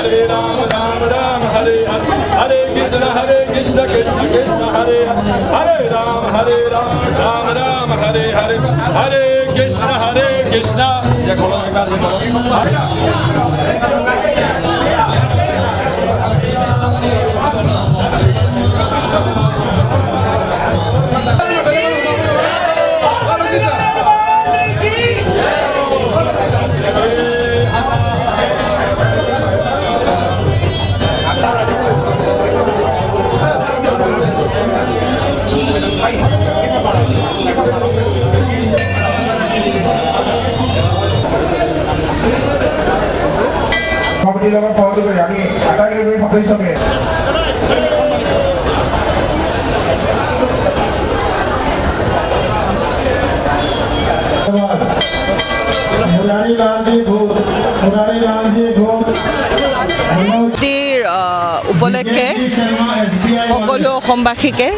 Hare Ram, Ram Ram, Hare Hare, Hare Krishna, Krishna Krishna, Hare Hare, Hare Ram, Ram Ram, Hare Hare, Hare Krishna, Krishna. কমিটির লগত সহযোগ কৰি আমি আটাইকেইগৰাকী সদস্যকে মুৰাৰি লালজি ভূত উপলক্ষে সকলো অসমবাসীকে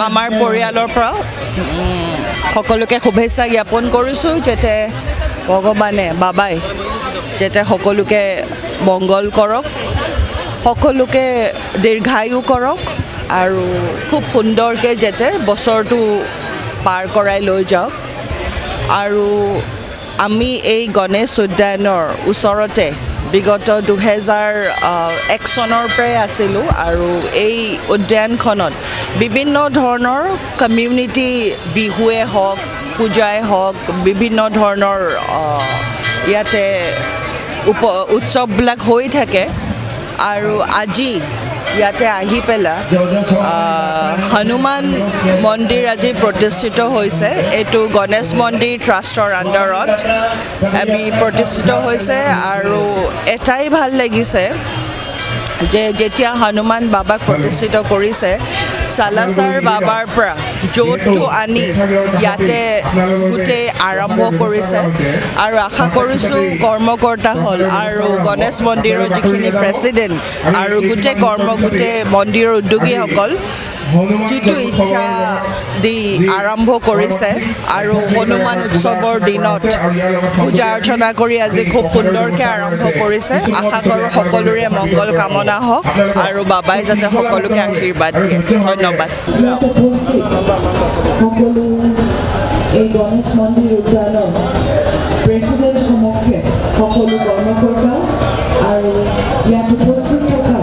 আমাৰ পৰিয়ালৰ পৰা সকলোকে শুভেচ্ছা জ্ঞাপন কৰিছোঁ যাতে ভগৱানে বাবাই যাতে সকলোকে মংগল কৰক, সকলোকে দীৰ্ঘায়ু কৰক আৰু খুব সুন্দৰকৈ যাতে বছৰটো পাৰ কৰাই লৈ যাওক। আৰু আমি এই গণেশ উদ্যানৰ ওচৰতে বিগত 2001 চনৰ পৰাই আছিলোঁ আৰু এই উদ্যানখনত বিভিন্ন ধৰণৰ কমিউনিটি বিহুৱে হওক, পূজাই হওক, বিভিন্ন ধৰণৰ ইয়াতে উৎসৱবিলাক হৈ থাকে। আৰু আজি ইয়াতে আহি পেলাই হনুমান মন্দিৰ আজি প্ৰতিষ্ঠিত হৈছে। এইটো গণেশ মন্দিৰ ট্ৰাষ্টৰ আণ্ডাৰত আমি প্ৰতিষ্ঠিত হৈছে আৰু এটাই ভাল লাগিছে যে যেতিয়া হনুমান বাবাক প্ৰতিষ্ঠিত কৰিছে, চালাচাৰ বাবাৰ পৰা য'তটো আনি ইয়াতে গোটেই আৰম্ভ কৰিছে আৰু আশা কৰিছোঁ কৰ্মকৰ্তা হ'ল আৰু গণেশ মন্দিৰৰ যিখিনি প্ৰেছিডেণ্ট আৰু গোটেই মন্দিৰৰ উদ্যোগীসকল যিটো ইচ্ছা দি আৰম্ভ কৰিছে আৰু হনুমান উৎসৱৰ দিনত পূজা অৰ্চনা কৰি আজি খুব সুন্দৰকৈ আৰম্ভ কৰিছে। আশা কৰোঁ সকলোৰে মংগল কামনা হওক আৰু বাবাই যাতে সকলোকে আশীৰ্বাদ দিয়ে। ধন্যবাদ। এই গণেশ মন্দিৰ উদ্যানৰ প্ৰেছিডেণ্ট সমক্ষে সকলো কৰ্মকৰ্তা আৰু ইয়াত উপস্থিত থকা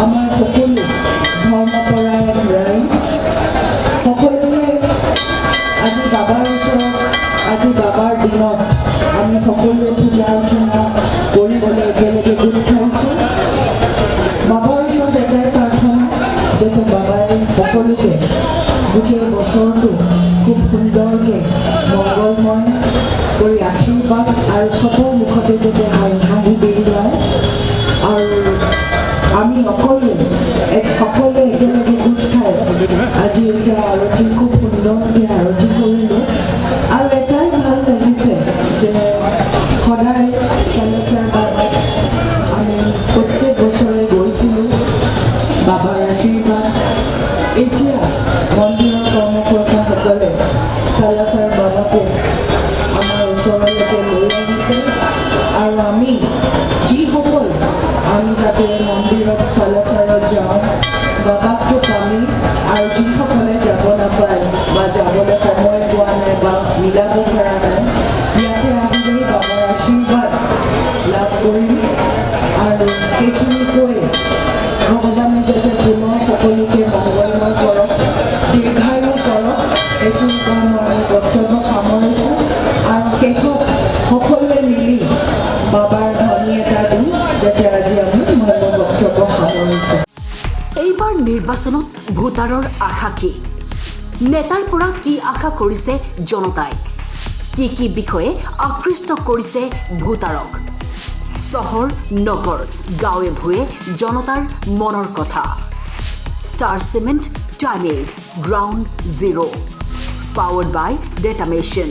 আমাৰ সকলো ধৰ্মপৰায়ণ ৰাইজ সকলোৱে আজি বাবাৰ ওচৰত, আজি বাবাৰ দিনত আমি সকলোৱে পূজা অৰ্চনা কৰিবলৈ একেলগে গোট খাইছোঁ। বাবাৰ ওচৰত এটাই প্ৰাৰ্থনা যাতে বাবাই সকলোকে গোটেই বছৰটো খুব সুন্দৰকৈ মংগলময় কৰি আশীৰ্বাদ আৰু চবৰ মুখতে যাতে হাঁহি বিৰিঙায় আৰু আমি সকলোৱে একেলগে গোট খাই আজি এতিয়া আৰতি খুব সুন্দৰকৈ আৰতি কৰিলোঁ। আৰু এটাই ভাল লাগিছে যে সদায় চালাচাৰ বাবাক আমি প্ৰত্যেক বছৰে গৈছিলোঁ বাবাৰ আশীৰ্বাদ। এতিয়া মন্দিৰৰ কৰ্মকৰ্তাসকলে চালাচাৰ বাবাকে আমাৰ ওচৰলৈকে লৈ আহিছে আৰু আমি যিসকল আমি তাতে মন্দিৰত চালাচাৰত যাওঁ বাবাকটো পামি আৰু যিসকলে যাব নাপায় বা যাবলৈ সময় পোৱা নাই বা মিলাব পৰা নাই ইয়াতে আহিলেই বাবাৰ আশীৰ্বাদ লাভ কৰিম আৰু সেইখিনি কৈ ভগৱানে যাতে পুনৰ সকলোকে মংগলময় কৰক, দীৰ্ঘায়ু কৰক, এইখিনি কাম আমি কৰ্তব্য সামৰিছোঁ আৰু শেষত সকলোৱে মিলি বাবাৰ ধ্বনি এটা দিম যাতে আজি আমি মই বক্তব্য সামৰিছোঁ। এইবাৰ নিৰ্বাচনত ভোটাৰৰ আশা কি? নেতাৰ পৰা কি আশা কৰিছে জনতাই? কি বিষয়ে আকৃষ্ট কৰিছে ভোটাৰক? চহৰ, নগৰ, গাঁৱে ভূঞে জনতাৰ মনৰ কথা। Star cement, timed, ground zero', powered by data machine.